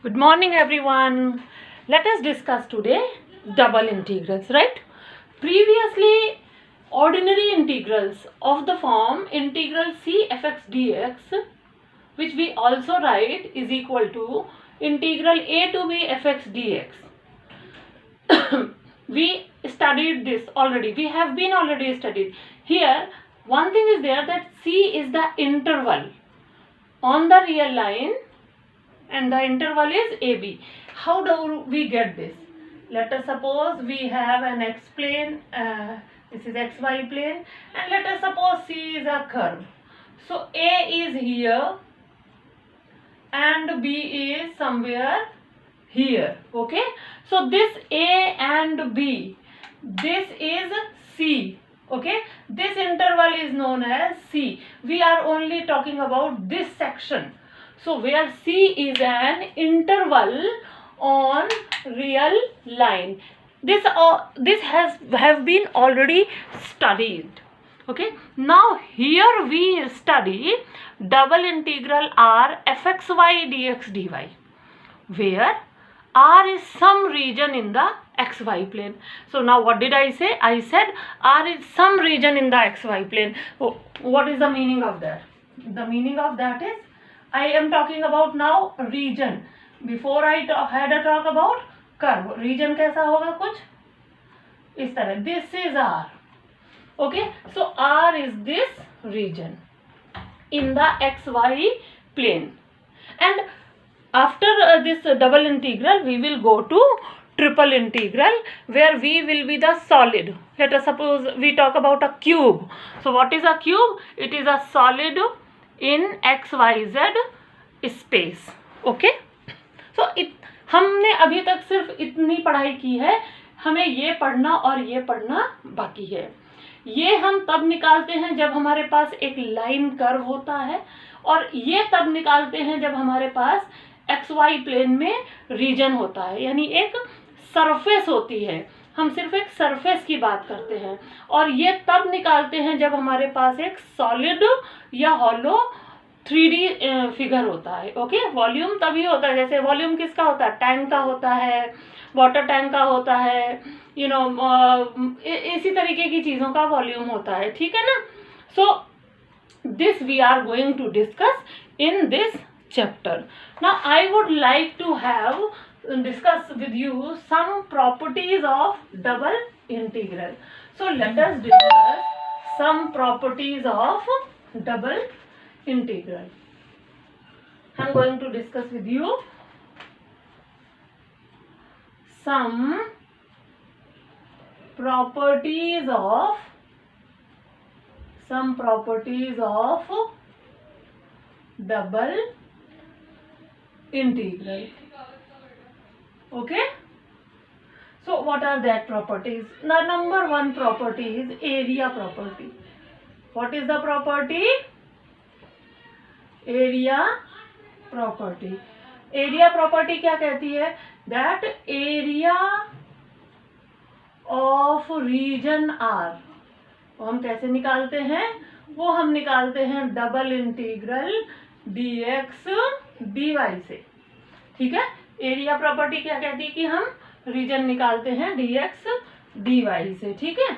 Good morning, everyone. Let us discuss today double integrals, right? Previously, ordinary integrals of the form integral c fx dx, which we also write is equal to integral a to b fx dx. We studied this already. We have been already studied. Here, one thing is there that c is the interval on the real line and the interval is AB. How do we get this? Let us suppose we have an x plane, this is xy plane, and let us suppose C is a curve. So A is here and B is somewhere here. Okay, so this A and B, this is C. Okay, this interval is known as C. We are only talking about this section. So where C is an interval on real line. This have been already studied. Okay, now here we study double integral R fxy dx dy, where R is some region in the xy plane. So now what did I say? I said R is some region in the xy plane. Oh, what is the meaning of that? The meaning of that is I am talking about now region. Before I had a talk about curve. Region कैसा होगा कुछ इस तरह. This is R. Okay, so R is this region in the xy plane. And after this double integral, we will go to triple integral, where V will be the solid. Let us suppose we talk about a cube. So what is a cube? It is a solid in xyz space. Okay, so हमने अभी तक सिर्फ इतनी पढ़ाई की है. हमें ये पढ़ना और ये पढ़ना बाकी है. ये हम तब निकालते हैं जब हमारे पास एक लाइन कर्व होता है, और ये तब निकालते हैं जब हमारे पास XY प्लेन में रीजन होता है, यानी एक सरफेस होती है. हम सिर्फ एक सरफेस की बात करते हैं. और ये तब निकालते हैं जब हमारे पास एक सॉलिड या हॉलो 3D फिगर होता है. ओके, वॉल्यूम तभी होता है. जैसे वॉल्यूम किसका होता है? टैंक का होता है, वाटर टैंक का होता है, इसी तरीके की चीज़ों का वॉल्यूम होता है. ठीक है ना. So this we are going to discuss in this chapter. Now I would like to have discuss with you some properties of double integral. So let us discuss some properties of double integral. I am going to discuss with you some properties of double integral. Okay, so what are that properties? The number one property is area property. What is the property? Area property. Area property क्या कहती है? That area of region R. वो हम कैसे निकालते हैं? वो हम निकालते हैं डबल इंटीग्रल dx dy से. ठीक है, एरिया प्रॉपर्टी क्या कहती है कि हम रीजन निकालते हैं dx dy से. ठीक है,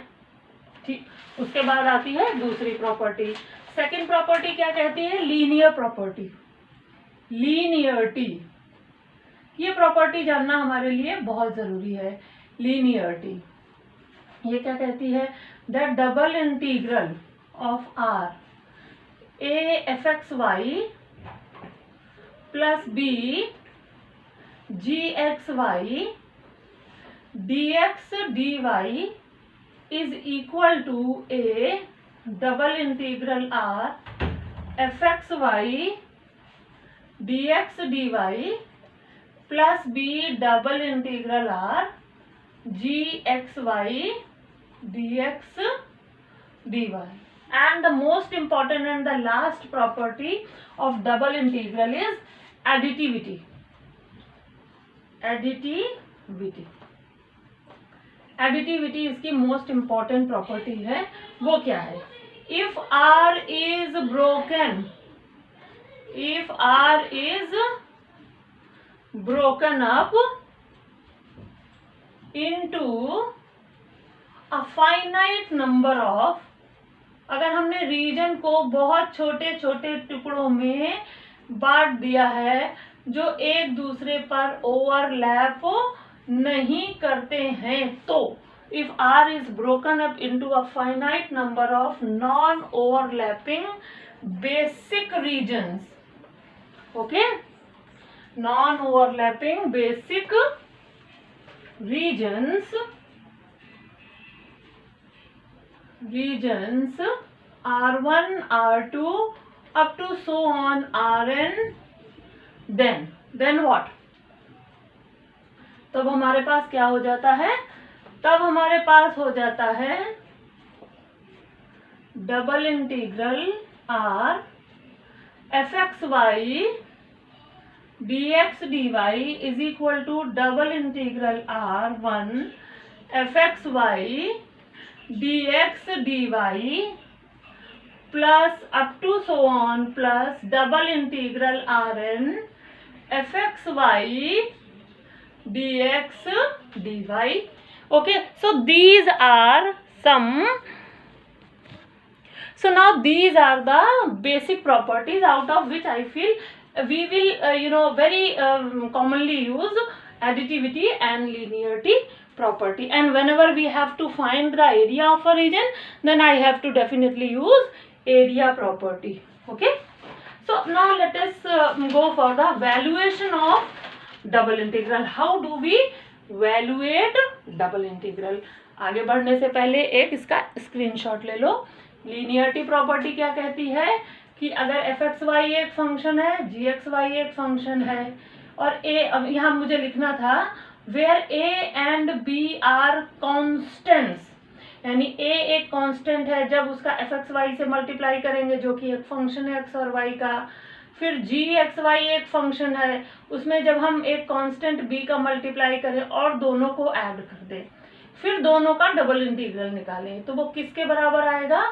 ठीक. उसके बाद आती है दूसरी प्रॉपर्टी. सेकंड प्रॉपर्टी क्या कहती है? Linear property, linearity. ये प्रॉपर्टी जानना हमारे लिए बहुत जरूरी है. लीनियरिटी ये क्या कहती है? That double integral of R a fxy plus b gxy dx dy is equal to a double integral R fxy dx dy plus b double integral R gxy dx dy. And the most important and the last property of double integral is additivity. Additivity. Additivity इसकी most important property है. वो क्या है? If R is broken, if R is broken up into a finite number of, अगर हमने reason को बहुत छोटे छोटे टुकड़ों में बांट दिया है जो एक दूसरे पर ओवरलैप नहीं करते हैं, तो if R is broken up into a finite number of non-overlapping basic regions, okay, non-overlapping basic regions R1, R2 up to so on Rn, then what? तब हमारे पास क्या हो जाता है? तब हमारे पास हो जाता है double integral R fxy dx dy is equal to double integral R1 fxy dx dy plus up to so on plus double integral Rn fxy dx dy. Okay, so these are some, so now these are the basic properties out of which I feel we will very commonly use additivity and linearity property, and whenever we have to find the area of a region, then I have to definitely use area property. Okay, so now let us go for the valuation of double integral. How do we valuate double integral? आगे बढ़ने से पहले एक इसका screenshot ले लो. Linearity property क्या कहती है कि अगर एफ एक्स वाई एक फंक्शन है, जी एक्स वाई एक फंक्शन है, और ए, अब यहाँ मुझे लिखना था where a and b are constants, यानी ए एक कांस्टेंट है जब उसका एफ एक्स वाई से मल्टीप्लाई करेंगे जो कि एक फंक्शन है एक्स और वाई का, फिर जी एक्स वाई एक फंक्शन है उसमें जब हम एक कांस्टेंट बी का मल्टीप्लाई करें और दोनों को ऐड कर दें, फिर दोनों का डबल इंटीग्रल निकालें, तो वो किसके बराबर आएगा?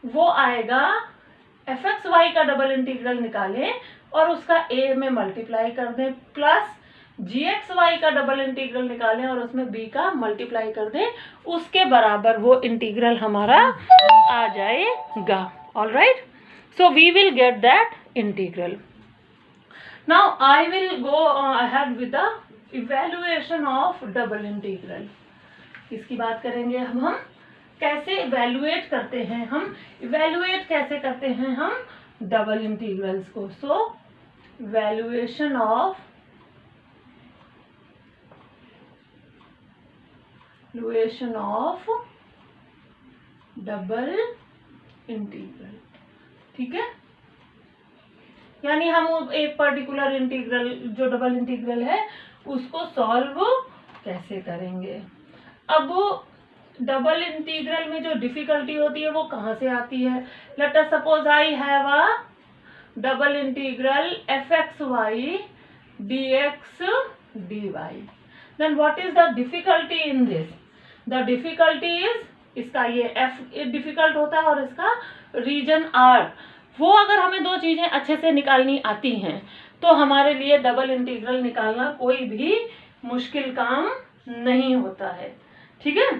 वो आएगा एफ एक्स वाई का डबल इंटीग्रल निकालें और उसका ए में मल्टीप्लाई कर दें, प्लस जी एक्स वाई का डबल इंटीग्रल निकालें और उसमें बी का मल्टीप्लाई कर दें, उसके बराबर वो इंटीग्रल हमारा आ जाएगा. All right, so we will get that integral. Now I will go ahead with the evaluation of double integral. इसकी बात करेंगे हम कैसे evaluate करते हैं, हम evaluate कैसे करते हैं हम double integrals को. So valuation of double integral. ठीक है, यानी हम एक पर्टिकुलर इंटीग्रल जो डबल इंटीग्रल है उसको सॉल्व कैसे करेंगे. अब डबल इंटीग्रल में जो डिफिकल्टी होती है वो कहाँ से आती है? Let us suppose I have a double integral f x y d x d y, then what is the difficulty in this? The difficulty is, इसका ये एफ डिफिकल्ट होता है और इसका रीजन आर, वो अगर हमें दो चीजें अच्छे से निकालनी आती हैं तो हमारे लिए डबल इंटीग्रल निकालना कोई भी मुश्किल काम नहीं होता है. ठीक है,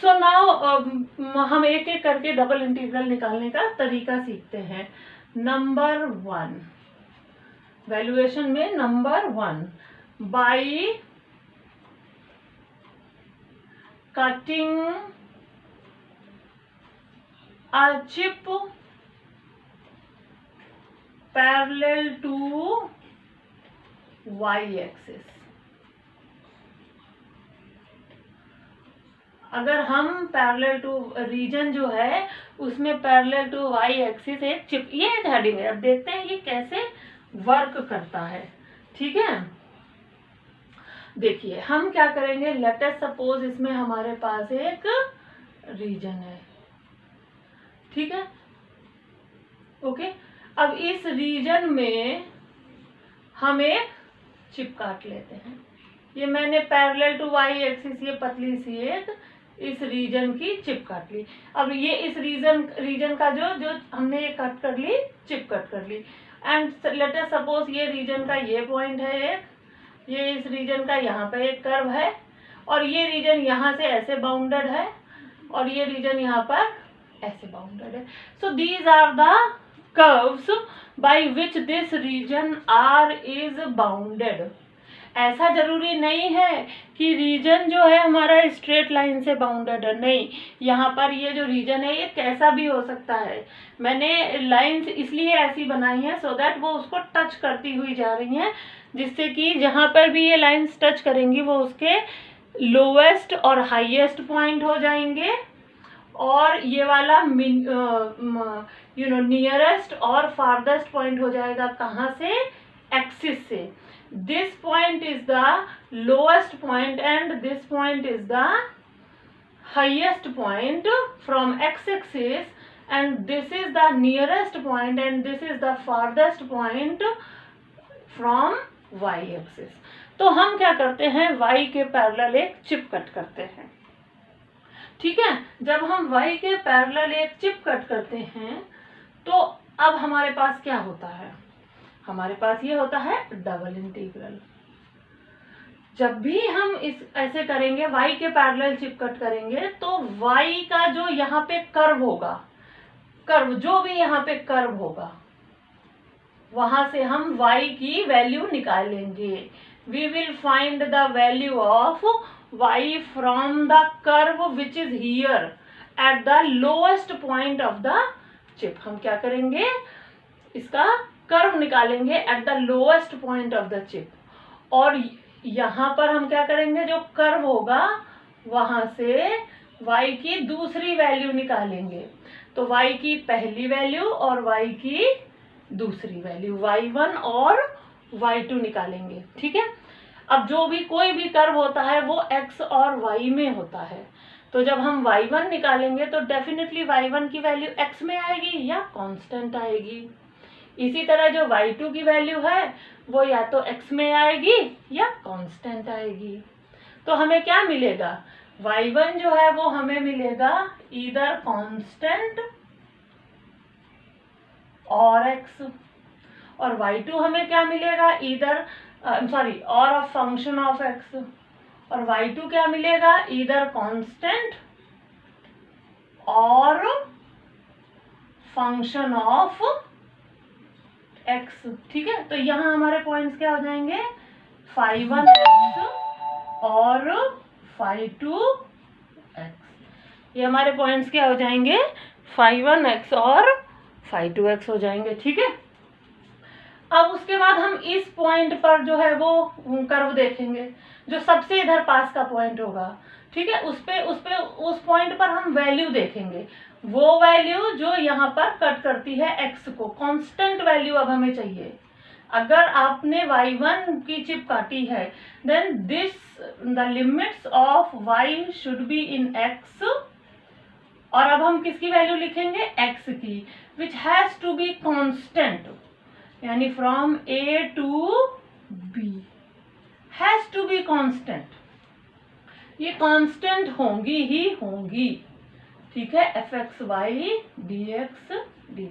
सो नाउ हम एक एक करके डबल इंटीग्रल निकालने का तरीका सीखते हैं. नंबर 1, वैल्यूएशन में number 1, by cutting a chip parallel to y-axis. अगर हम पैरेलल टू रीजन जो है उसमें पैरेलल टू y-axis एक चिप, ये एक हेडिंग है. अब देखते हैं ये कैसे वर्क करता है. ठीक है, देखिए हम क्या करेंगे. लेट अस सपोज इसमें हमारे पास एक रीजन है. ठीक है, ओके. अब इस रीजन में हम एक चिप काट लेते हैं. ये मैंने पैरेलल टू वाई एक्सिस ये पतली सी एक इस रीजन की चिप काट ली. अब ये इस रीजन का जो हमने ये कट कर ली, चिप कट कर ली. एंड लेट अस सपोज ये रीजन का ये पॉइंट है एक, ये इस रीजन का यहाँ पे एक कर्व है, और ये रीजन यहाँ से ऐसे बाउंडेड है, और ये रीजन यहाँ पर ऐसे बाउंडेड है. So these are the curves by which this region are is bounded. ऐसा जरूरी नहीं है कि रीजन जो है हमारा स्ट्रेट लाइन से बाउंडेड है, नहीं. यहाँ पर ये जो रीजन है ये कैसा भी हो सकता है. मैंने लाइंस इसलिए ऐसी बनाई है सो दैट वो उसको टच करती हुई जा रही हैं, जिससे कि जहाँ पर भी ये लाइंस टच करेंगी वो उसके लोवेस्ट और हाईएस्ट पॉइंट हो जाएंगे, और ये वाला नियरेस्ट और फारदेस्ट पॉइंट हो जाएगा कहाँ से, एक्सिस से. This point is the lowest point and this point is the highest point from x-axis, and this is the nearest point and this is the farthest point from y-axis. तो हम क्या करते हैं, y के parallel एक chip cut करते हैं. ठीक है, जब हम y के पैरेलल एक चिप कट करते हैं तो अब हमारे पास क्या होता है, हमारे पास ये होता है डबल इंटीग्रल. जब भी हम इस ऐसे करेंगे, y के पैरेलल चिप कट करेंगे, तो y का जो यहाँ पे कर्व होगा, कर्व जो भी यहाँ पे कर्व होगा, वहां से हम y की वैल्यू निकालेंगे. We will find the value of y from the curve which is here at the lowest point of the chip. हम क्या करेंगे, इसका कर्व निकालेंगे at the lowest point of the chip, और यहाँ पर हम क्या करेंगे, जो कर्व होगा वहां से y की दूसरी वैल्यू निकालेंगे. तो y की पहली वैल्यू और y की दूसरी वैल्यू, y1 और y2 निकालेंगे. ठीक है, अब जो भी कोई भी कर्व होता है वो x और y में होता है, तो जब हम y1 निकालेंगे तो डेफिनेटली y1 की वैल्यू x में आएगी या कांस्टेंट आएगी. इसी तरह जो y2 की वैल्यू है वो या तो x में आएगी या कांस्टेंट आएगी. तो हमें क्या मिलेगा, y1 जो है वो हमें मिलेगा ईदर कांस्टेंट और x, और y2 हमें क्या मिलेगा, ईदर और अ फंक्शन ऑफ x, और y2 क्या मिलेगा, ईदर कांस्टेंट और फंक्शन ऑफ x. ठीक है, तो यहाँ हमारे पॉइंट्स क्या हो जाएंगे, phi1x और phi2x. ये हमारे पॉइंट्स क्या हो जाएंगे, phi1x और phi2x हो जाएंगे. ठीक है, अब उसके बाद हम इस पॉइंट पर जो है वो कर्व देखेंगे, जो सबसे इधर पास का पॉइंट होगा. ठीक है, उस पॉइंट पर हम वैल्यू देखेंगे, वो वैल्यू जो यहाँ पर कट करती है x को, कांस्टेंट वैल्यू अब हमें चाहिए. अगर आपने y1 की चिप काटी है then the limits of y should be in x, और अब हम किसकी वैल्यू लिखेंगे, x की, which has to be constant, यानी from a to b has to be constant. ये कांस्टेंट होंगी ही होंगी. ठीक है, fxy dx dy.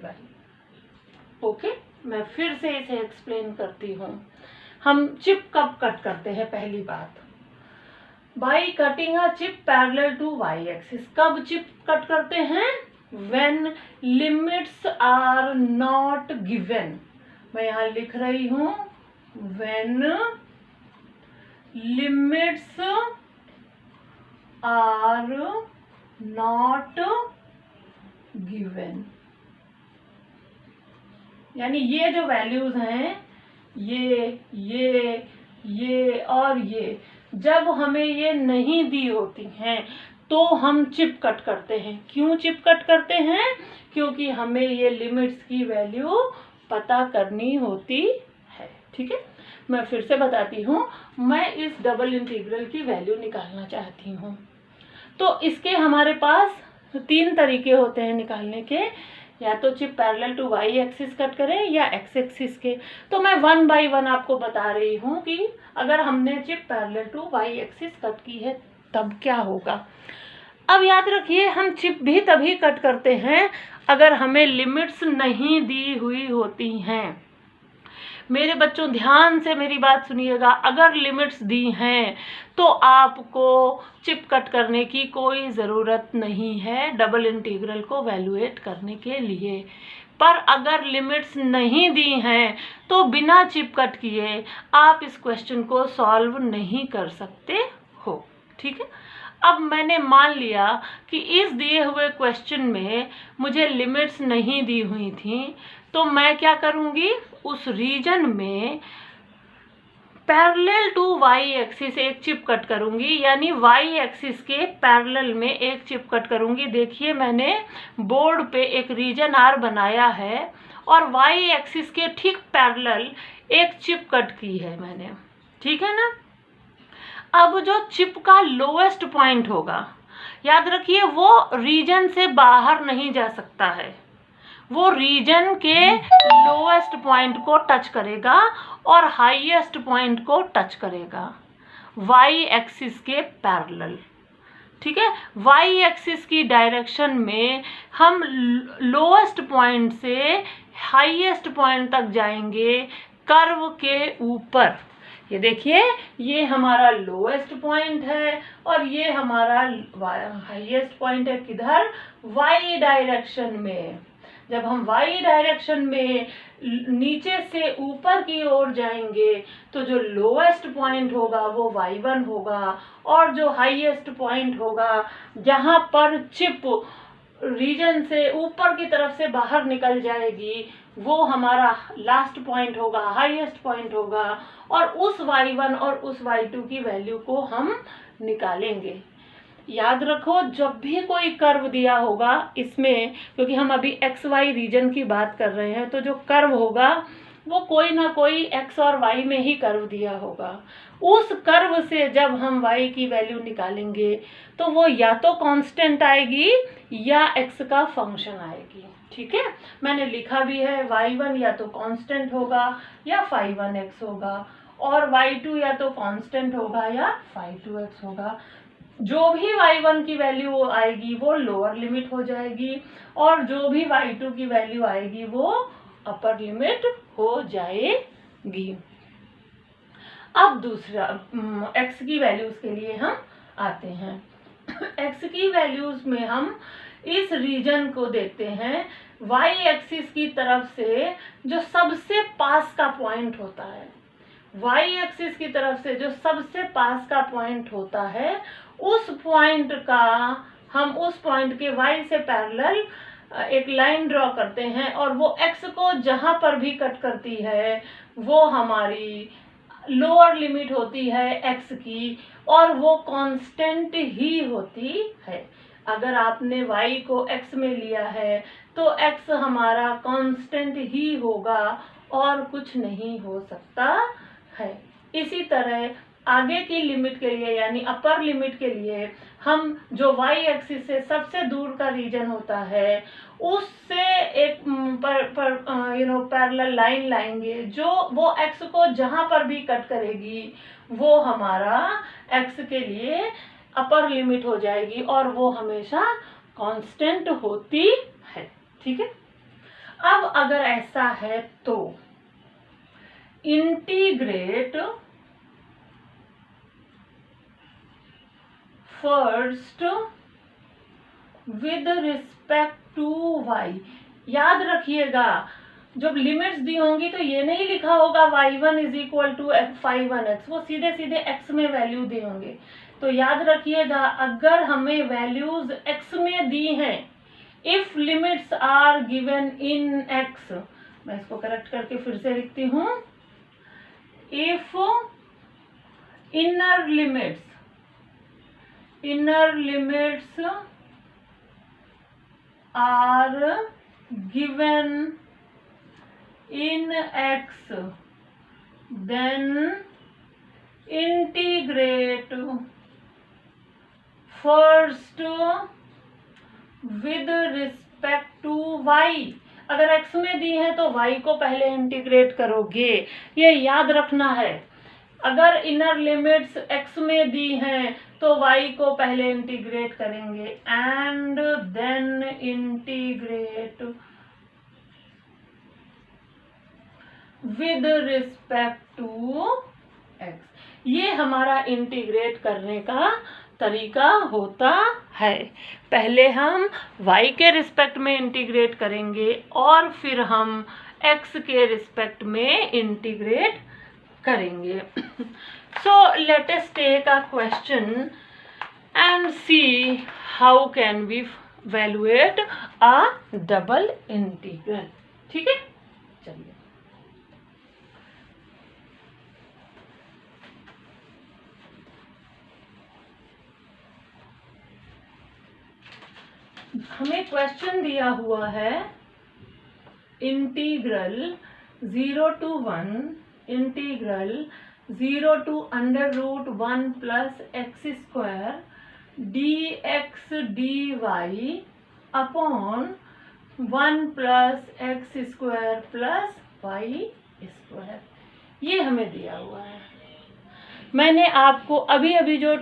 ओके, मैं फिर से इसे एक्सप्लेन करती हूँ. हम चिप कब कट करते हैं, पहली बात, by cutting a chip parallel to y axis. कब चिप कट करते हैं, when limits are not given. मैं यहाँ लिख रही हूँ, when limits are not given, यानी ये जो वैल्यूज हैं, ये और ये, जब हमें ये नहीं दी होती हैं तो हम चिप कट करते हैं. क्यों चिप कट करते हैं, क्योंकि हमें ये लिमिट्स की वैल्यू पता करनी होती है. ठीक है, मैं फिर से बताती हूँ, मैं इस डबल इंटीग्रल की वैल्यू निकालना चाहती हूँ. तो इसके हमारे पास 3 तरीके होते हैं निकालने के, या तो chip parallel to y axis cut करें या x एक्सिस के. तो मैं 1 बाय 1 आपको बता रही हूँ कि अगर हमने chip parallel to y axis cut की है तब क्या होगा. अब याद रखिए, हम चिप भी तभी कट करते हैं अगर हमें लिमिट्स नहीं दी हुई होती हैं. मेरे बच्चों ध्यान से मेरी बात सुनिएगा, अगर लिमिट्स दी हैं तो आपको चिप कट करने की कोई ज़रूरत नहीं है डबल इंटीग्रल को वैल्यूएट करने के लिए। पर अगर लिमिट्स नहीं दी हैं तो बिना चिप कट किए आप इस क्वेश्चन को सॉल्व नहीं कर सकते हो। ठीक है, अब मैंने मान लिया कि इस दिए हुए क्वेश्चन में मुझे लिमिट्स नहीं दी हुई थी, तो मैं क्या करूँगी, उस रीजन में पैरेलल टू वाई एक्सिस एक चिप कट करूँगी, यानी वाई एक्सिस के पैरेलल में एक चिप कट करूँगी। देखिए मैंने बोर्ड पे एक रीजन आर बनाया है और वाई एक्सिस के ठीक पैरेलल एक चिप कट की है मैंने, ठीक है ना। अब जो चिप का लोएस्ट पॉइंट होगा, याद रखिए वो रीजन से बाहर नहीं जा सकता है, वो रीजन के लोएस्ट पॉइंट को टच करेगा और हाईएस्ट पॉइंट को टच करेगा वाई एक्सिस के पैरेलल। ठीक है, वाई एक्सिस की डायरेक्शन में हम लोएस्ट पॉइंट से हाईएस्ट पॉइंट तक जाएंगे कर्व के ऊपर। ये देखिए, ये हमारा लोएस्ट पॉइंट है और ये हमारा हाईएस्ट पॉइंट है, किधर, वाई डायरेक्शन में। जब हम वाई डायरेक्शन में नीचे से ऊपर की ओर जाएंगे तो जो लोएस्ट पॉइंट होगा वो y1 होगा और जो हाईएस्ट पॉइंट होगा जहाँ पर चिप रीजन से ऊपर की तरफ से बाहर निकल जाएगी वो हमारा लास्ट पॉइंट होगा, हाईएस्ट पॉइंट होगा, और उस y1 और उस y2 की वैल्यू को हम निकालेंगे। याद रखो, जब भी कोई कर्व दिया होगा इसमें, क्योंकि हम अभी एक्स वाई रीजन की बात कर रहे हैं, तो जो कर्व होगा वो कोई ना कोई एक्स और वाई में ही कर्व दिया होगा। उस कर्व से जब हम वाई की वैल्यू निकालेंगे तो वो या तो कांस्टेंट आएगी या एक्स का फंक्शन आएगी। ठीक है, मैंने लिखा भी है, y1 या तो कांस्टेंट होगा या phi1x होगा और y2 या तो कांस्टेंट होगा या phi2x होगा। जो भी y1 की वैल्यू आएगी वो लोअर लिमिट हो जाएगी और जो भी y2 की वैल्यू आएगी वो अपर लिमिट हो जाएगी। अब दूसरा x की वैल्यूज के लिए हम आते हैं। x की वैल्यूज में हम इस रीजन को देखते हैं, y एक्सिस की तरफ से जो सबसे पास का पॉइंट होता है, y एक्सिस की तरफ से जो सबसे पास का पॉइंट होता है, उस पॉइंट का हम उस पॉइंट के y से पैरेलल एक लाइन ड्रॉ करते हैं और वो x को जहां पर भी कट करती है वो हमारी लोअर लिमिट होती है x की और वो कांस्टेंट ही होती है। अगर आपने y को x में लिया है तो x हमारा कांस्टेंट ही होगा और कुछ नहीं हो सकता है। इसी तरह आगे की लिमिट के लिए यानी अपर लिमिट के लिए हम जो y एक्सिस से सबसे दूर का रीजन होता है उससे एक पैरेलल लाइन लाएंगे जो वो x को जहां पर भी कट करेगी वो हमारा x के लिए अपर लिमिट हो जाएगी और वो हमेशा कांस्टेंट होती है। ठीक है, अब अगर ऐसा है तो integrate first with respect to y। याद रखिएगा, जब लिमिट्स दी होंगी तो ये नहीं लिखा होगा y1 is equal to phi1x, वो सीधे सीधे x में वैल्यू दी होंगे। तो याद रखिएगा, अगर हमें वैल्यूज x में दी हैं, if limits are given in x, मैं इसको करेक्ट करके फिर से लिखती हूँ, if inner limits are given in x, then integrate first with respect to y। अगर x में दी है तो y को पहले इंटीग्रेट करोगे, ये याद रखना है। अगर इनर लिमिट्स x में दी हैं तो y को पहले इंटीग्रेट करेंगे and then integrate with respect to x. ये हमारा इंटीग्रेट करने का तरीका होता है। पहले हम y के रिस्पेक्ट में इंटीग्रेट करेंगे और फिर हम x के रिस्पेक्ट में इंटीग्रेट करेंगे। So let us take a question and see how can we evaluate a double integral। ठीक है, चलिए। हमें क्वेश्चन दिया हुआ है integral 0 to 1 integral 0 to √1 plus x square dx dy upon 1 plus x square plus y square। ये हमें दिया हुआ है। मैंने आपको अभी अभी जो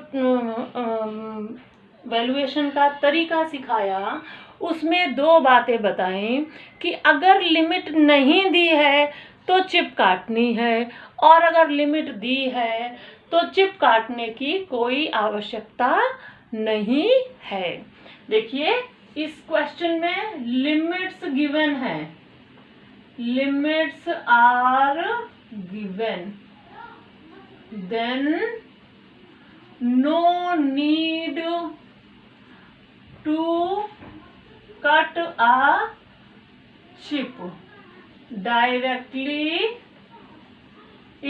वैल्यूएशन का तरीका सिखाया उसमें दो बातें बताई कि अगर लिमिट नहीं दी है तो चिप काटनी है, और अगर लिमिट दी है तो चिप काटने की कोई आवश्यकता नहीं है। देखिए इस क्वेश्चन में लिमिट्स गिवन है, limits are given, then no need to cut a chip, directly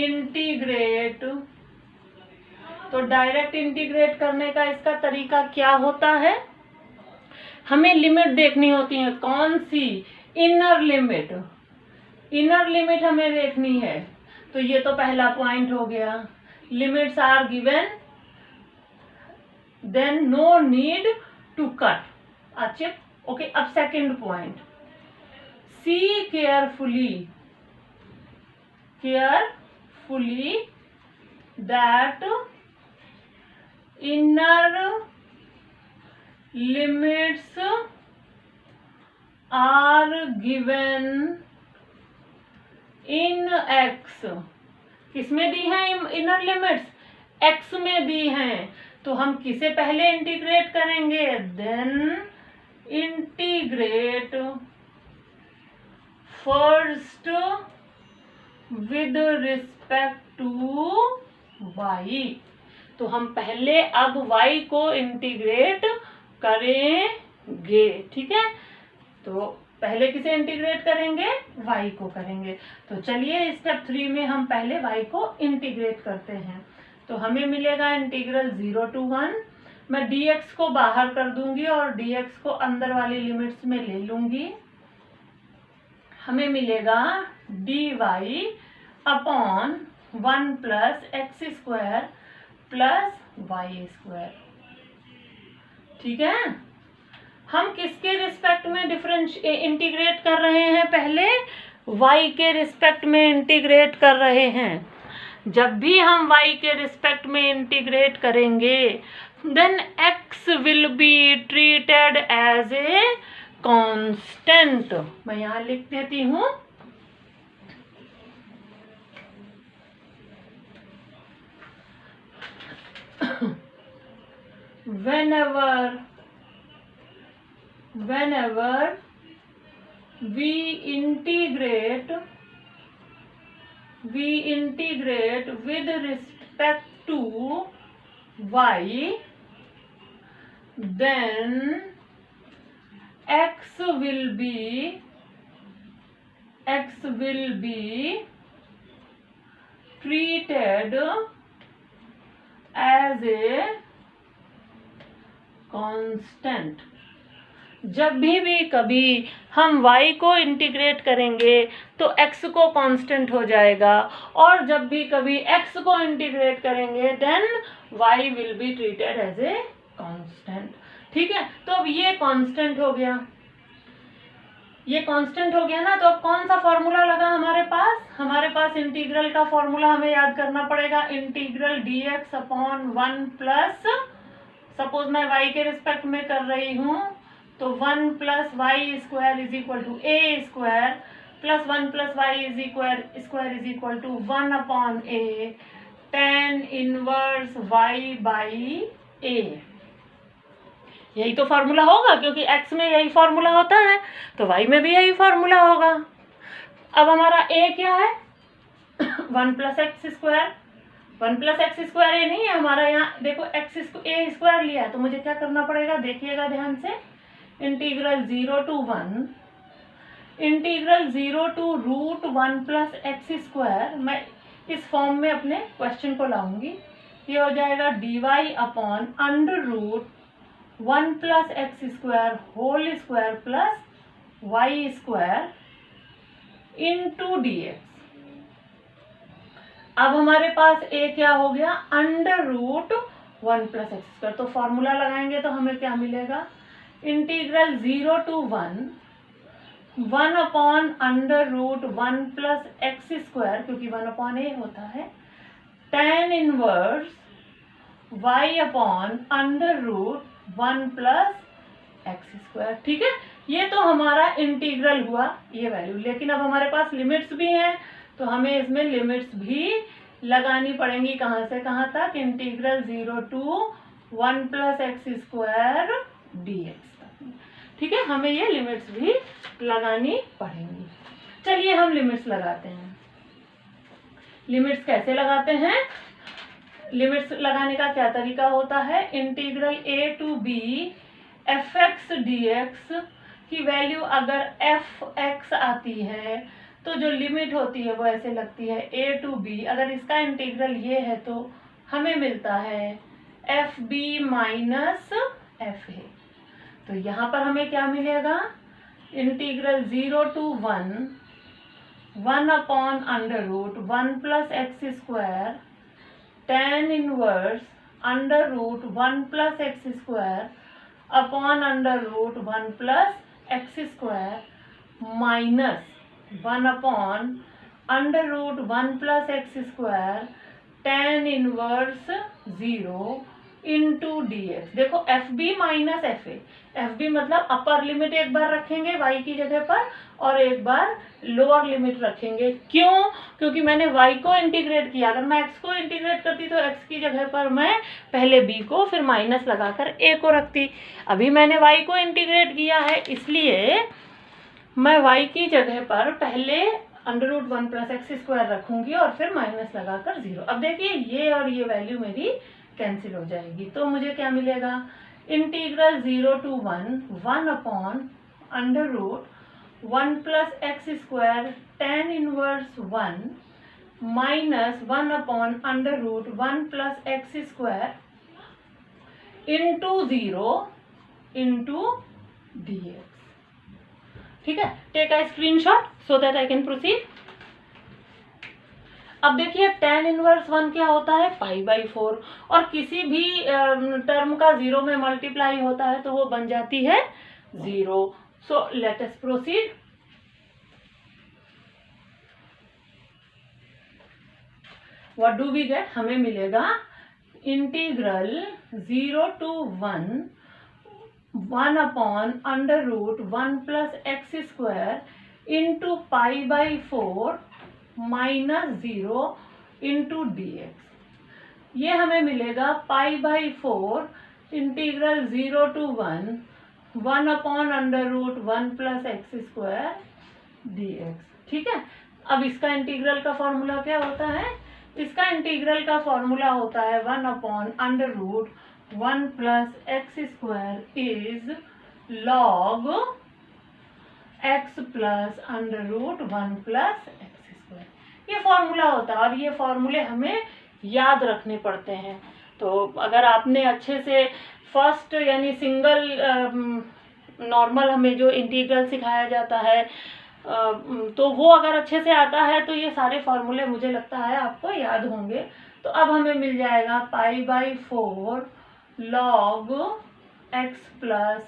integrate. तो डायरेक्ट इंटीग्रेट करने का इसका तरीका क्या होता है, हमें लिमिट देखनी होती है। कौन सी? इनर लिमिट, इनर लिमिट हमें देखनी है। तो ये तो पहला पॉइंट हो गया, limits are given, then no need to cut a chip। Okay, अब second point, see carefully that inner limits are given in x। किसमें दी है इनर लिमिट्स? x में दी हैं। तो हम किसे पहले इंटीग्रेट करेंगे? Then integrate first with respect to y। तो हम पहले अब y को इंटीग्रेट करेंगे। ठीक है, तो पहले किसे इंटीग्रेट करेंगे? y को करेंगे। तो चलिए स्टेप 3 में हम पहले y को इंटीग्रेट करते हैं। तो हमें मिलेगा इंटीग्रल 0 to 1, मैं dx को बाहर कर दूंगी और dx को अंदर वाली लिमिट्स में ले लूंगी। हमें मिलेगा dy upon 1 plus x square plus y square. ठीक है, हम किसके रिस्पेक्ट में इंटीग्रेट कर रहे हैं? पहले y के रिस्पेक्ट में इंटीग्रेट कर रहे हैं। जब भी हम y के रिस्पेक्ट में इंटीग्रेट करेंगे then x will be treated as a constant. मैं यहां लिख देती हूं, whenever we integrate with respect to y, then x will be treated as a constant. जब भी कभी हम y को इंटीग्रेट करेंगे तो x को कांस्टेंट हो जाएगा, और जब भी कभी x को इंटीग्रेट करेंगे then y will be treated as a constant. ठीक है, तो अब ये कांस्टेंट हो गया, ये कांस्टेंट हो गया ना। तो अब कौन सा फॉर्मूला लगा हमारे पास? हमारे पास इंटीग्रल का फॉर्मूला हमें याद करना पड़ेगा, integral dx upon 1 plus, suppose मैं y के रिस्पेक्ट में कर रही हूं तो 1 plus y square is equal to a square plus 1 plus y is square is equal to 1 upon a tan inverse y by a। यही तो फार्मूला होगा, क्योंकि x में यही फार्मूला होता है तो y में भी यही फार्मूला होगा। अब हमारा a क्या है 1 plus x square. 1 plus x square ये नहीं है हमारा, यहाँ देखो एक्स ए स्क्वायर लिया है तो मुझे क्या करना पड़ेगा, देखिएगा ध्यान से, integral 0 to root 1 plus x square. मैं इस फॉर्म में अपने क्वेश्चन को लाऊंगी। ये हो जाएगा dy upon under root 1 plus x square whole square plus y square into dx। अब हमारे पास a क्या हो गया, under root 1 plus x square. तो फॉर्मूला लगाएंगे तो हमें क्या मिलेगा, integral 0 to 1 upon under root 1 plus x square, क्योंकि 1 अपॉन ए होता है, tan inverse y upon under root 1 plus x square. ठीक है, ये तो हमारा इंटीग्रल हुआ ये वैल्यू। लेकिन अब हमारे पास लिमिट्स भी हैं तो हमें इसमें लिमिट्स भी लगानी पड़ेंगी। कहाँ से कहाँ तक, integral 0 to 1 plus x square dx। ठीक है, हमें ये लिमिट्स भी लगानी पड़ेंगी। चलिए हम लिमिट्स लगाते हैं। लिमिट्स कैसे लगाते हैं, लिमिट्स लगाने का क्या तरीका होता है, integral a to b fx dx की वैल्यू अगर fx आती है तो जो लिमिट होती है वो ऐसे लगती है a टू b। अगर इसका इंटीग्रल ये है तो हमें मिलता है fb माइनस fa। तो यहाँ पर हमें क्या मिलेगा, integral 0 to 1 upon under root 1 plus x square tan inverse under root 1 plus x square upon under root 1 plus x square minus 1 upon under root 1 plus x square tan inverse 0 into dx। देखो f B minus F a, f b मतलब upper limit एक बार रखेंगे y की जगह पर और एक बार lower limit रखेंगे। क्यों, क्योंकि मैंने y को इंटीग्रेट किया। अगर मैं x को इंटीग्रेट करती तो x की जगह पर मैं पहले b को फिर माइनस लगाकर a को रखती। अभी मैंने y को इंटीग्रेट किया है इसलिए मैं y की जगह पर पहले under root 1 plus x square रखूंगी और फिर माइनस लगाकर 0। अब देखिए ये और ये वैल्यू मेरी कैंसिल हो जाएगी तो मुझे क्या मिलेगा, integral 0 to 1 upon under root 1 plus x square tan inverse 1 minus 1 upon under root 1 plus x square into 0 into dx। ठीक है, take a screenshot so that I can proceed. अब देखिए tan इनवर्स 1 क्या होता है, π/4, और किसी भी टर्म का 0 में मल्टीप्लाई होता है तो वो बन जाती है 0। So let us proceed. What do we get, हमें मिलेगा integral 0 to 1 upon under root 1 plus x square into π/4 minus 0 into dx। ये हमें मिलेगा π/4 integral 0 to 1 upon under root 1 plus x square dx। ठीक है, अब इसका इंटीग्रल का फॉर्मूला क्या होता है, इसका इंटीग्रल का फॉर्मूला होता है 1 upon under root 1 plus x square is log x plus under root 1 plus x square. ये फॉर्मूला होता है और ये फॉर्मूले हमें याद रखने पड़ते हैं। तो अगर आपने अच्छे से फर्स्ट यानी सिंगल नॉर्मल हमें जो इंटीग्रल सिखाया जाता है तो वो अगर अच्छे से आता है तो ये सारे फॉर्मूले मुझे लगता है आपको याद होंगे। तो अब हमें मिल जाएगा π/4 log x plus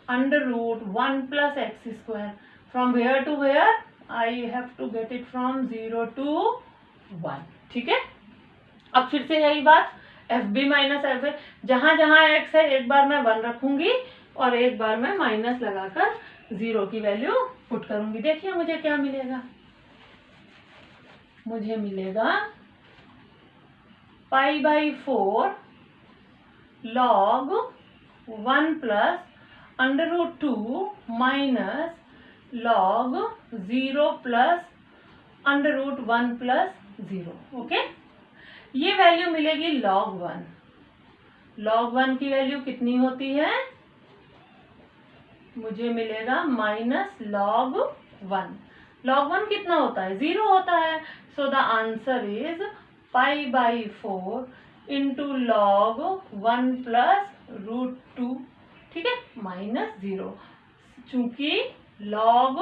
under root 1 plus x square. From where to where, I have to get it from 0 to 1। ठीक है, अब फिर से यही बात, F B minus F A, जहां जहां एक्स है एक बार मैं 1 रखूंगी और एक बार मैं माइनस लगाकर 0 की वैल्यू पुट करूंगी। देखिए मुझे क्या मिलेगा, मुझे मिलेगा π/4 log 1 plus √2 minus log 0 plus √1 plus 0। Okay, ये वैल्यू मिलेगी log 1। log 1 की वैल्यू कितनी होती है, मुझे मिलेगा माइनस log 1। log 1 कितना होता है, 0 होता है। So the answer is π/4 into log 1 plus √2, ठीक है, माइनस 0, चूंकि log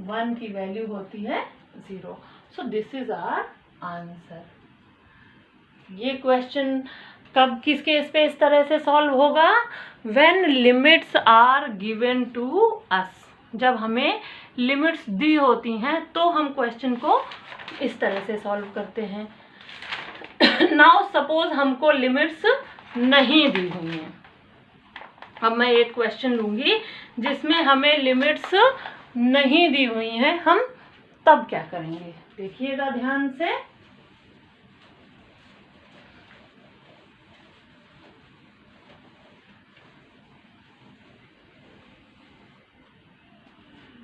1 की वैल्यू होती है 0। So this is our answer. ये क्वेश्चन कब किस केस पे इस तरह से सॉल्व होगा, when limits are given to us, जब हमें लिमिट्स दी होती हैं तो हम क्वेश्चन को इस तरह से सॉल्व करते हैं। नाउ सपोज हमको लिमिट्स नहीं दी हुई हैं, अब मैं एक क्वेश्चन लूंगी जिसमें हमें लिमिट्स नहीं दी हुई हैं, हम तब क्या करेंगे, देखिएगा ध्यान से।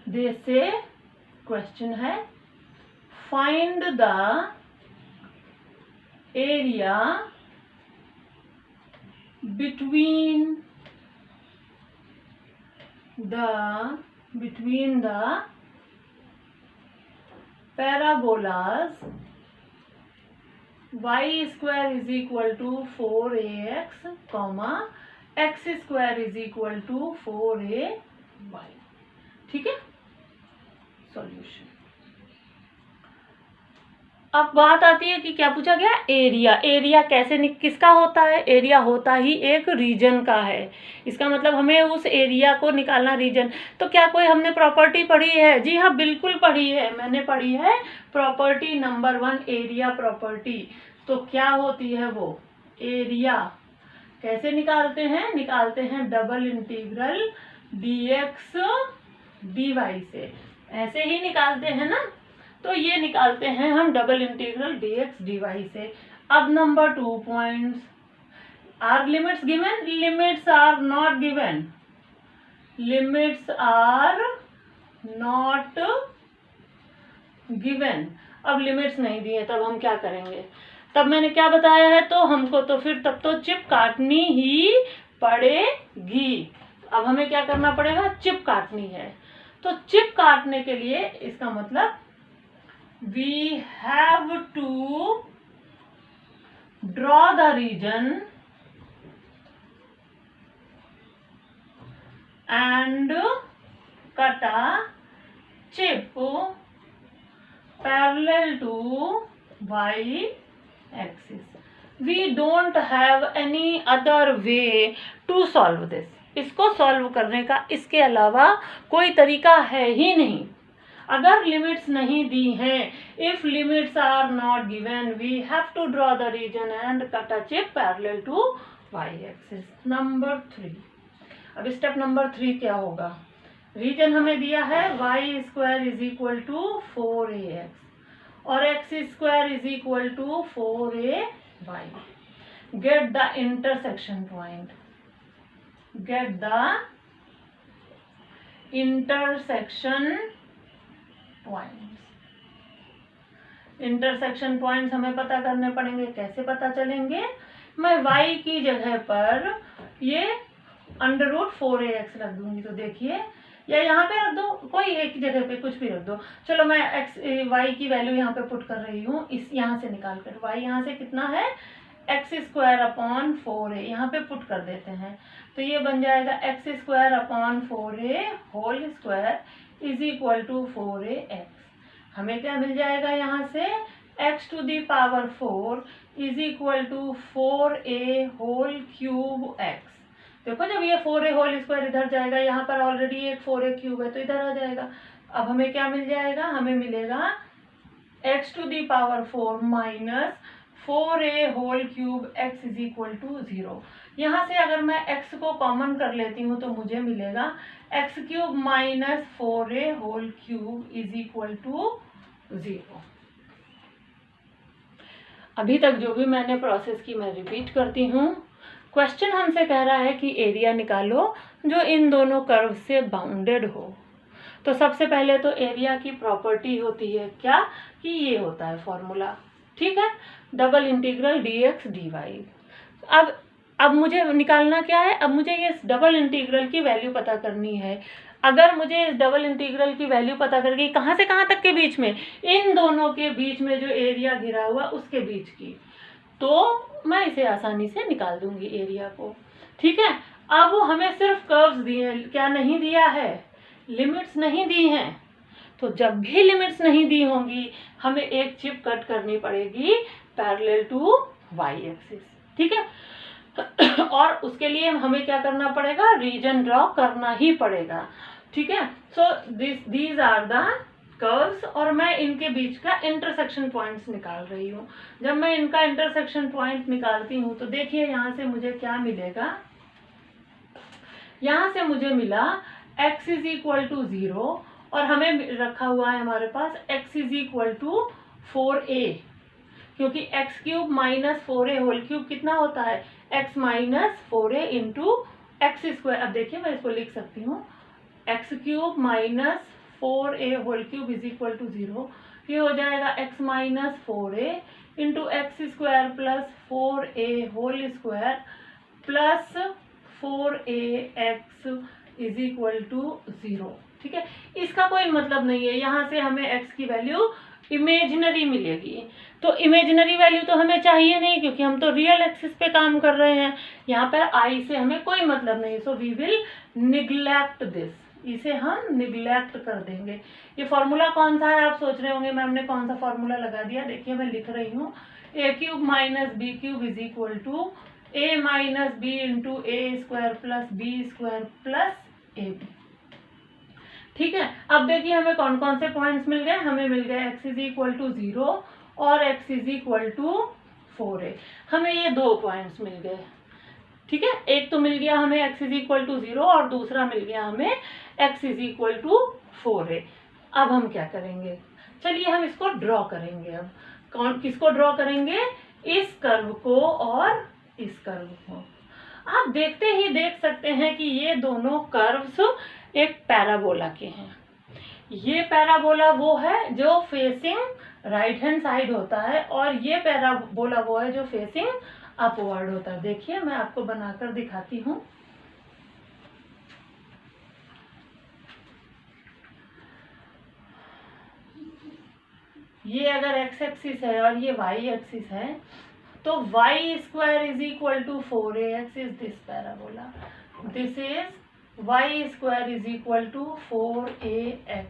जैसे क्वेश्चन है, find the area between the parabolas y square is equal to 4ax comma x square is equal to 4ay। ठीक है, सॉल्यूशन। अब बात आती है कि क्या पूछा गया, एरिया। एरिया कैसे किसका होता है, एरिया होता ही एक रीजन का है। इसका मतलब हमें उस एरिया को निकालना, रीजन। तो क्या कोई हमने प्रॉपर्टी पढ़ी है, जी हाँ बिल्कुल पढ़ी है, मैंने पढ़ी है प्रॉपर्टी नंबर 1, एरिया प्रॉपर्टी। तो क्या होती है वो, एरिया कैसे निकालते हैं, निकालते हैं डबल इंटीग्रल dx dy से, ऐसे ही निकालते हैं ना। तो ये निकालते हैं हम डबल इंटीग्रल dx dy से। अब number 2 points, are limits given, limits are not given, limits are not given. अब लिमिट्स नहीं दिए तब हम क्या करेंगे, तब मैंने क्या बताया है, तो हमको तो फिर तब तो चिप काटनी ही पड़ेगी। अब हमें क्या करना पड़ेगा, चिप काटनी है। तो चिप काटने के लिए इसका मतलब we have to draw the region and cut a chip parallel to y axis. We don't have any other way to solve this. इसको सॉल्व करने का इसके अलावा कोई तरीका है ही नहीं। अगर लिमिट्स नहीं दी हैं, if limits are not given, we have to draw the region and cut a chip parallel to y axis. Number 3, अब स्टेप नंबर 3 क्या होगा, रीजन हमें दिया है y square is equal to 4ax और x square is equal to 4ay। Get the intersection point, get the intersection points. Intersection points हमें पता करने पड़ेंगे। कैसे पता चलेंगे, मैं y की जगह पर ये √4ax रख दूंगी। तो देखिए, या यहाँ पे रख दो, कोई एक जगह पे कुछ भी रख दो। चलो मैं y की वैल्यू यहाँ पे पुट कर रही हूँ, इस यहाँ से निकाल कर। y यहाँ से कितना है, x स्क्वायर अपॉन 4a, यहाँ पे पुट कर देते हैं। तो ये बन जाएगा x square upon 4a whole square is equal to 4ax। हमें क्या मिल जाएगा यहाँ से, x to the power 4 is equal to 4a whole cube x। देखो जब ये 4a होल स्क्वायर इधर जाएगा, यहाँ पर ऑलरेडी एक 4a क्यूब है तो इधर आ जाएगा। अब हमें क्या मिल जाएगा, हमें मिलेगा x to the power 4 minus 4a whole cube x is equal to 0। यहाँ से अगर मैं x को कॉमन कर लेती हूँ तो मुझे मिलेगा x cube minus 4a whole cube is equal to 0। अभी तक जो भी मैंने प्रोसेस की मैं रिपीट करती हूँ। क्वेश्चन हमसे कह रहा है कि एरिया निकालो जो इन दोनों कर्व से बाउंडेड हो। तो सबसे पहले तो एरिया की प्रॉपर्टी होती है क्या, कि ये होता है फॉर्मूला, ठीक है, डबल इंटीग्रल dx dy। अब मुझे निकालना क्या है, अब मुझे ये डबल इंटीग्रल की वैल्यू पता करनी है। अगर मुझे इस डबल इंटीग्रल की वैल्यू पता करके कहाँ से कहाँ तक के बीच में, इन दोनों के बीच में जो एरिया घिरा हुआ उसके बीच की, तो मैं इसे आसानी से निकाल दूंगी एरिया को, ठीक है। अब हमें सिर्फ कर्व्स दिए, क्या नहीं दिया है, लिमिट्स नहीं दी हैं। तो जब भी लिमिट्स नहीं दी होंगी हमें एक चिप कट करनी पड़ेगी पैरेलल टू वाई एक्सिस, ठीक है। और उसके लिए हमें क्या करना पड़ेगा, रीजन ड्रॉ करना ही पड़ेगा, ठीक है। So these are the curves और मैं इनके बीच का इंटरसेक्शन पॉइंट्स निकाल रही हूँ। जब मैं इनका इंटरसेक्शन पॉइंट निकालती हूँ तो देखिए यहाँ से मुझे क्या मिलेगा, यहाँ से मुझे मिला x इज इक्वल टू 0 और हमें रखा हुआ है हमारे पास x is equal to 4a, क्योंकि x cube minus 4a whole cube कितना होता है, x minus 4a into x square. अब देखिए मैं इसको लिख सकती हूँ, x cube minus 4a whole cube is equal to 0। ये हो जाएगा x minus 4a into x square plus 4a whole square plus 4ax is equal to 0, ठीक है। इसका कोई मतलब नहीं है, यहाँ से हमें x की वैल्यू इमेजिनरी मिलेगी। तो इमेजिनरी वैल्यू तो हमें चाहिए नहीं क्योंकि हम तो रियल एक्सिस पे काम कर रहे हैं, यहाँ पर i से हमें कोई मतलब नहीं। So we will neglect this, इसे हम निग्लेक्ट कर देंगे। ये फॉर्मूला कौन सा है आप सोच रहे होंगे मैम ने कौन सा फॉर्मूला लगा दिया। देखिए मैं लिख रही हूँ, a cube minus b cube is equal to a minus b into a square plus b square plus a b, ठीक है। अब देखिए हमें कौन कौन से पॉइंट्स मिल गए, हमें मिल गए x इज इक्वल टू 0 और x is equal to 4a। हमें ये दो पॉइंट्स मिल गए, ठीक है। एक तो मिल गया हमें x इज इक्वल टू 0 और दूसरा मिल गया हमें x is equal to 4a। अब हम क्या करेंगे, चलिए हम इसको ड्रॉ करेंगे। अब कौन किसको ड्रॉ करेंगे, इस कर्व को और इस कर्व को। आप देखते ही देख सकते हैं कि ये दोनों कर्व्स एक पैराबोला के हैं। ये पैराबोला वो है जो फेसिंग राइट हैंड साइड होता है और ये पैराबोला वो है जो फेसिंग अपवर्ड होता है। देखिए मैं आपको बनाकर दिखाती हूँ। ये अगर x एक्सिस है और ये y एक्सिस है तो y square is equal to 4ax is this parabola, this is y square is equal to 4ax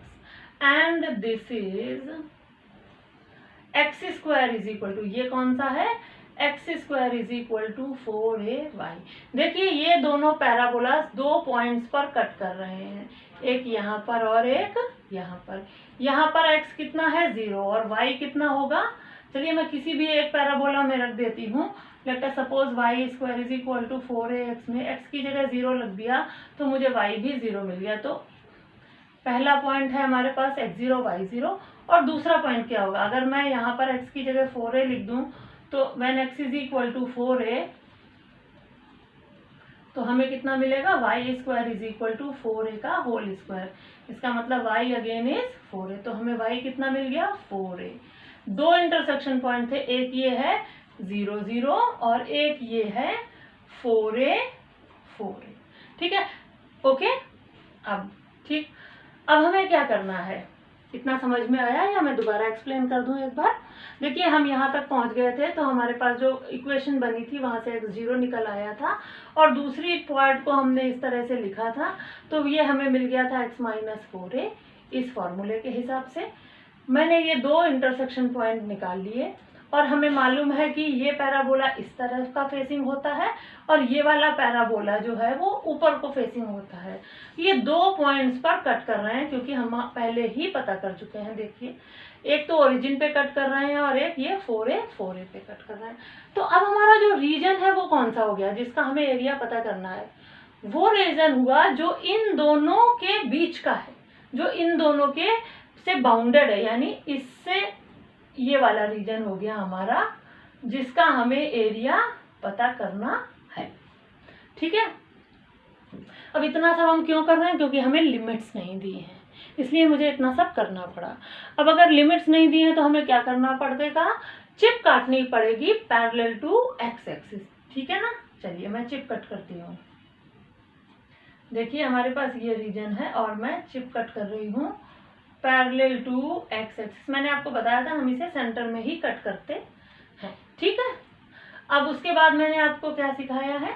and this is x square is equal to, ये कौन सा है, x square is equal to 4ay। देखिए ये दोनों parabolas दो points पर cut कर रहे हैं, एक यहाँ पर और एक यहाँ पर। यहाँ पर x कितना है 0 और y कितना होगा, चलिए मैं किसी भी एक पैराबोला में रख देती हूँ। Let us suppose y square is equal to 4ax में x की जगह 0 लग दिया तो मुझे y भी 0 मिल गया। तो पहला पॉइंट है हमारे पास x0 y0 और दूसरा पॉइंट क्या होगा, अगर मैं यहाँ पर x की जगह 4a लिख दूँ तो when x is equal to 4a तो हमें कितना मिलेगा, y square is equal to 4a का होल स्क्वायर। इसका मतलब y अगेन इज 4a, तो हमें y कितना मिल गया 4a। दो इंटरसेक्शन पॉइंट थे, एक ये है 0 0 और एक ये है 4a 4a, ठीक है, ओके। अब ठीक, अब हमें क्या करना है, इतना समझ में आया या मैं दोबारा एक्सप्लेन कर दूं एक बार। देखिए हम यहाँ तक पहुँच गए थे तो हमारे पास जो इक्वेशन बनी थी वहाँ से x0 निकल आया था और दूसरी पार्ट को हमने इस तरह से लिखा था, तो ये हमें मिल गया था x माइनस 4a। इस फॉर्मूले के हिसाब से मैंने ये दो इंटरसेक्शन पॉइंट निकाल लिए और हमें मालूम है कि ये पैराबोला इस तरह का फेसिंग होता है और ये वाला पैराबोला जो है वो ऊपर को फेसिंग होता है। ये दो पॉइंट्स पर कट कर रहे हैं क्योंकि हम पहले ही पता कर चुके हैं। देखिए एक तो ओरिजिन पे कट कर रहे हैं और एक ये 4a पे कट कर रहे हैं। तो अब हमारा जो रीजन है वो कौन सा हो गया जिसका हमें एरिया पता करना है? वो रीजन हुआ जो इन दोनों के बीच का है, जो इन दोनों के से बाउंडेड है, यानी इससे ये वाला रीजन हो गया हमारा जिसका हमें एरिया पता करना है। ठीक है, अब इतना सब हम क्यों कर रहे हैं? क्योंकि हमें लिमिट्स नहीं दी हैं, इसलिए मुझे इतना सब करना पड़ा। अब अगर लिमिट्स नहीं दी हैं तो हमें क्या करना पड़ेगा? चिप काटनी पड़ेगी पैरेलल टू एक्स एक्सिस। ठीक है ना, चलिए मैं चिप कट करती हूँ। देखिए हमारे पास ये रीजन है और मैं चिप कट कर रही हूँ पैरेलल टू एक्स एक्सिस। मैंने आपको बताया था हम इसे सेंटर में ही कट करते हैं। ठीक है, अब उसके बाद मैंने आपको क्या सिखाया है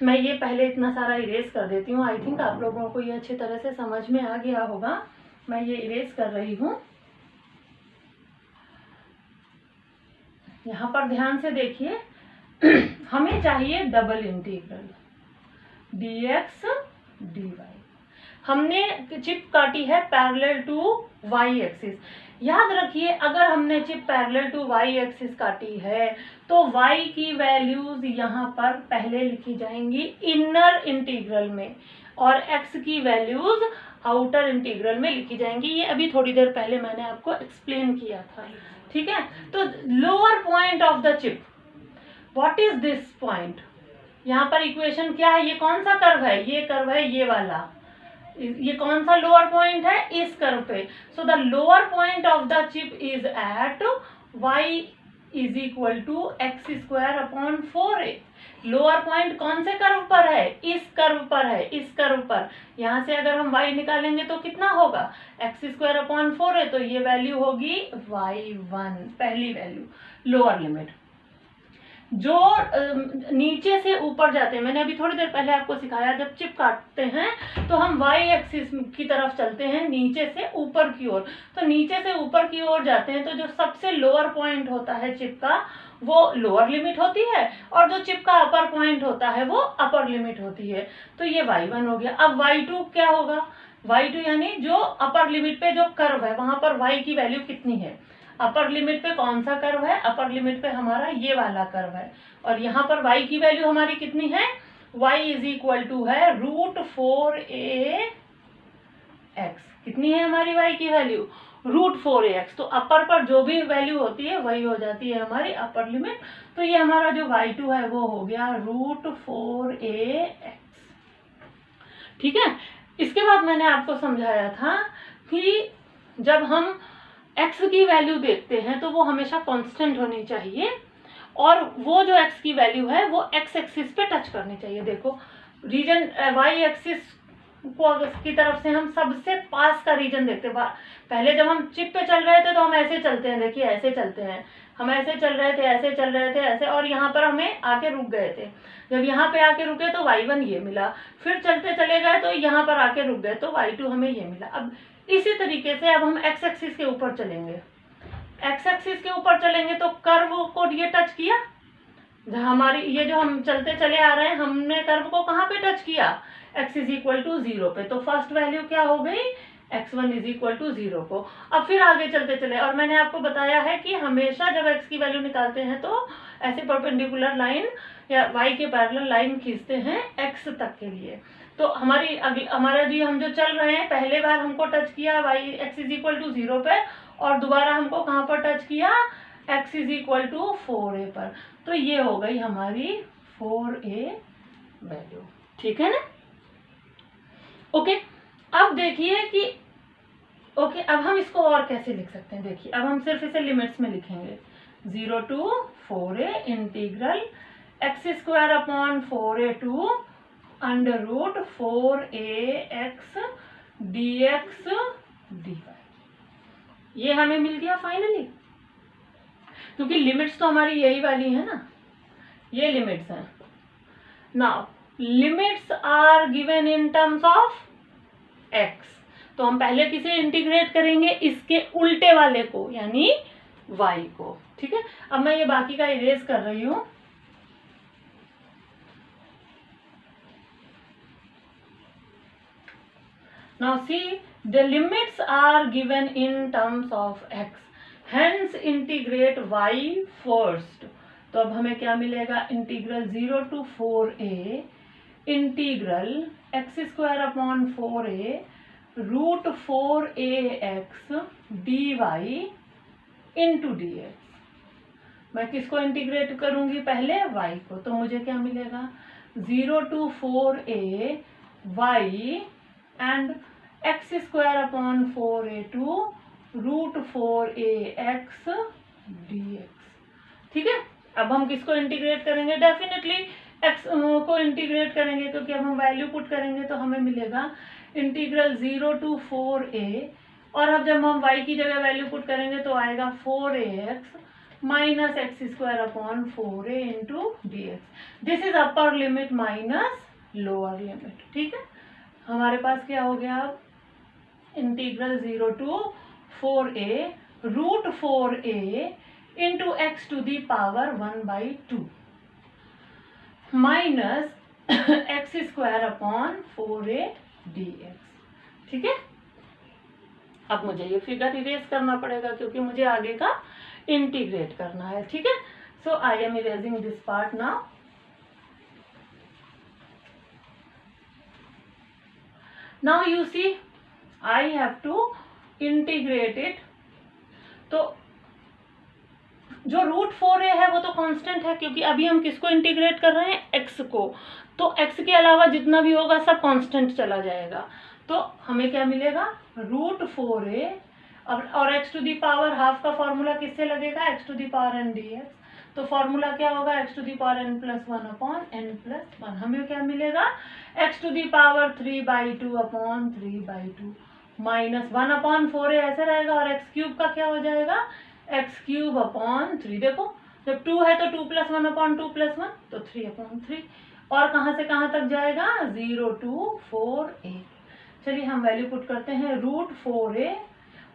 मैं ये पहले इतना सारा इरेज कर देती हूँ। आई थिंक आप लोगों को ये अच्छी तरह से समझ में आ गया होगा। मैं ये इरेज कर रही हूँ। यहाँ पर ध्यान से देखिए हमें चाहिए डबल इंटीग्रल dx dy। हमने चिप काटी है पैरेलल टू y एक्सिस। याद रखिए अगर हमने chip parallel to y axis काटी है तो y की वैल्यूज यहाँ पर पहले लिखी जाएंगी इनर इंटीग्रल में और x की वैल्यूज आउटर इंटीग्रल में लिखी जाएंगी। ये अभी थोड़ी देर पहले मैंने आपको एक्सप्लेन किया था। ठीक है, तो lower point of the chip, what is this point? यहाँ पर इक्वेशन क्या है? ये कौन सा कर्व है? ये कर्व है ये वाला। ये कौन सा लोअर पॉइंट है? इस कर्व पे। So the lower point of the chip is at y is equal to x square upon 4a। Lower point कौन से कर्व पर है? इस कर्व पर है, इस कर्व पर। यहाँ से अगर हम y निकालेंगे तो कितना होगा? X square upon 4a। तो ये वैल्यू होगी y1, पहली वैल्यू, लोअर लिमिट। जो नीचे से ऊपर जाते हैं, मैंने अभी थोड़ी देर पहले आपको सिखाया, जब चिप काटते हैं तो हम y एक्सिस की तरफ चलते हैं नीचे से ऊपर की ओर। तो नीचे से ऊपर की ओर जाते हैं तो जो सबसे लोअर पॉइंट होता है चिप का वो लोअर लिमिट होती है और जो चिप का अपर पॉइंट होता है वो अपर लिमिट होती है। तो ये y1 हो गया। अब y2 क्या होगा? y2 यानी जो अपर लिमिट पे जो कर्व है वहां पर y की वैल्यू कितनी है? अपर लिमिट पे कौन सा कर्व है? अपर लिमिट पे हमारा ये वाला कर्व है और यहाँ पर y की वैल्यू हमारी कितनी है? y इज इक्वल टू है √4ax। कितनी है हमारी y की वैल्यू? √4ax। तो अपर पर जो भी वैल्यू होती है वही हो जाती है हमारी अपर लिमिट। तो ये हमारा जो y2 है वो हो गया √4ax। ठीक है, इसके बाद मैंने आपको समझाया था कि जब हम x की वैल्यू देखते हैं तो वो हमेशा कांस्टेंट होनी चाहिए और वो जो x की वैल्यू है वो x एक्सिस पे टच करनी चाहिए। देखो रीजन y एक्सिस को की तरफ से हम सबसे पास का रीजन देखते हैं। पहले जब हम चिप पे चल रहे थे तो हम ऐसे चलते हैं, देखिए ऐसे चलते हैं, हम ऐसे चल रहे थे, ऐसे चल रहे थे, ऐसे, और यहाँ पर हमें आके रुक गए थे। जब यहाँ पे आके रुके तो y1 ये मिला, फिर चलते चले गए तो यहाँ पर आके रुक गए तो y2 हमें ये मिला। अब इसी तरीके से अब हम x एक्सिस के ऊपर चलेंगे। x एक्सिस के ऊपर चलेंगे तो कर्व को ये टच किया, जहाँ हमारी ये जो हम चलते चले आ रहे हैं हमने कर्व को कहाँ पे टच किया? x इज इक्वल टू 0 पे। तो फर्स्ट वैल्यू क्या हो गई? x1 इज इक्वल टू 0 को। अब फिर आगे चलते चले और मैंने आपको बताया है कि हमेशा जब x की वैल्यू निकालते हैं तो ऐसे परपेंडिकुलर लाइन या y के पैरेलल लाइन खींचते हैं x तक के लिए। तो हमारा जी हम जो चल रहे हैं पहले बार हमको टच किया x इज इक्वल टू 0 पे और दोबारा हमको कहाँ पर टच किया? x is equal to 4a पर। तो ये हो गई हमारी 4a वैल्यू। ठीक है ना? ओके, अब देखिए कि अब हम इसको और कैसे लिख सकते हैं। देखिए अब हम सिर्फ इसे लिमिट्स में लिखेंगे। 0 to 4a integral x square upon 4a to √4ax dx dy। ये हमें मिल गया फाइनली, क्योंकि लिमिट्स तो हमारी यही वाली है ना, ये लिमिट्स हैं। Now limits are given in terms of x। तो हम पहले किसे इंटीग्रेट करेंगे? इसके उल्टे वाले को, यानी y को। ठीक है, अब मैं ये बाकी का इरेज कर रही हूं। Now see the limits are given in terms of x, hence integrate y first. तो अब हमें क्या मिलेगा, integral 0 to 4a integral x square upon 4a root 4ax dy into dx. मैं किसको इंटीग्रेट करूंगी, पहले y को. तो मुझे क्या मिलेगा, 0 to 4a y and x square upon 4a to root 4ax dx. ठीक है. अब हम किसको इंटीग्रेट करेंगे, डेफिनेटली x को इंटीग्रेट करेंगे, क्योंकि अब हम वैल्यू पुट करेंगे तो हमें मिलेगा इंटीग्रल 0 to 4a, और अब जब हम y की जगह वैल्यू पुट करेंगे तो आएगा 4ax minus x square upon 4a into d x. This is upper limit minus lower limit. ठीक है. हमारे पास क्या हो गया, अब integral 0 to 4a root 4a into x to the power 1/2 minus x square upon 4a dx. ठीक है. अब मुझे ये फिगर इरेज करना पड़ेगा क्योंकि मुझे आगे का इंटीग्रेट करना है. ठीक है. So I am erasing this part now. Now you see I have to integrate it. तो जो रूट 4a है वो तो कांस्टेंट है, क्योंकि अभी हम किसको इंटीग्रेट कर रहे हैं, x को. तो x के अलावा जितना भी होगा सब कांस्टेंट चला जाएगा. तो हमें क्या मिलेगा, रूट 4a और x to the power half का फॉर्मूला किससे लगेगा, x to the power n dx. तो फॉर्मूला क्या होगा, x to the power n plus 1 अपॉन n प्लस 1. हमें क्या मिलेगा, x to the power 3/2 upon 3/2 minus 1 upon 4a ऐसे रहेगा, और x क्यूब का क्या हो जाएगा, एक्स क्यूब अपॉन 3. देखो जब 2 है तो 2 प्लस 1 अपॉन 2 प्लस 1 तो 3 अपॉन 3. और कहाँ से कहाँ तक जाएगा, 0 to 4a. चलिए हम वैल्यू पुट करते हैं, रूट 4a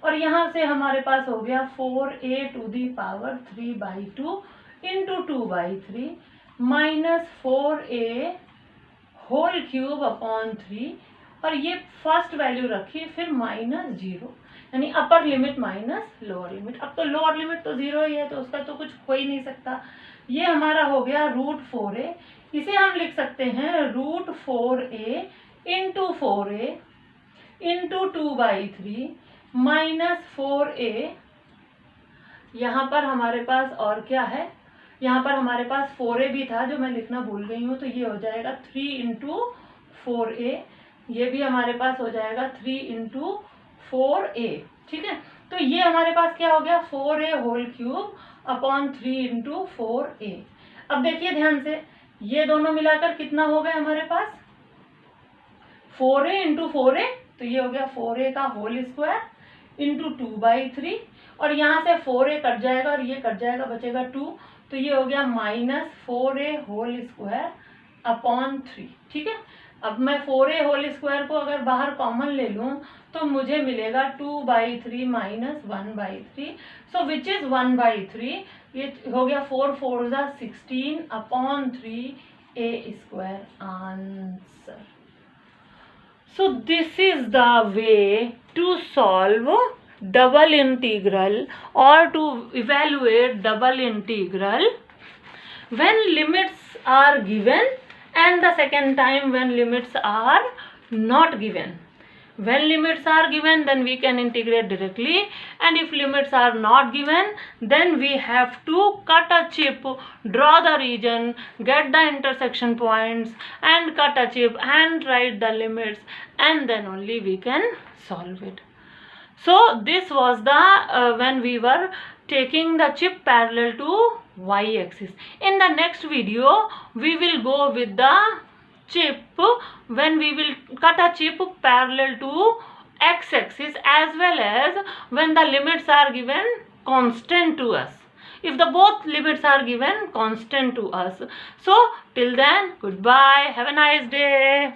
और यहाँ से हमारे पास हो गया 4a to the power 3/2 into 2/3 minus 4a whole cube upon 3, और ये फर्स्ट वैल्यू रखी, फिर माइनस 0, यानी अपर लिमिट माइनस लोअर लिमिट. अब तो लोअर लिमिट तो 0 ही है, तो उसका तो कुछ हो ही नहीं सकता. ये हमारा हो गया रूट 4a. इसे हम लिख सकते हैं root 4a into 4a into 2/3 minus 4a. यहाँ पर हमारे पास और क्या है, यहाँ पर हमारे पास 4a भी था जो मैं लिखना भूल गई हूँ, तो ये हो जाएगा 3 इंटू 4a. ये भी हमारे पास हो जाएगा 3 इंटू 4a. ठीक है. तो ये हमारे पास क्या हो गया, 4a whole cube upon 3 into 4a. अब देखिए ध्यान से, ये दोनों मिलाकर कितना हो गया हमारे पास, 4a इंटू 4a. तो ये हो गया 4a का होल स्क्वायर इंटू 2/3, और यहाँ से 4a कट जाएगा और ये कट जाएगा, बचेगा 2. तो ये हो गया minus 4a whole square upon 3. ठीक है. अब मैं 4a होल स्क्वायर को अगर बाहर कॉमन ले लूँ तो मुझे मिलेगा 2/3 माइनस 1/3. So which is 1/3. ये हो गया 4 4 16 upon 3a square answer. So this is the way to solve double integral or to evaluate double integral when limits are given, and the second time when limits are not given. When limits are given, then we can integrate directly, and if limits are not given, then we have to cut a chip, draw the region, get the intersection points and cut a chip and write the limits, and then only we can solve it. So this was the when we were taking the chip parallel to y-axis. In the next video we will go with the chip when we will cut a chip parallel to x-axis, as well as when the limits are given constant to us, if the both limits are given constant to us. So till then, goodbye, have a nice day.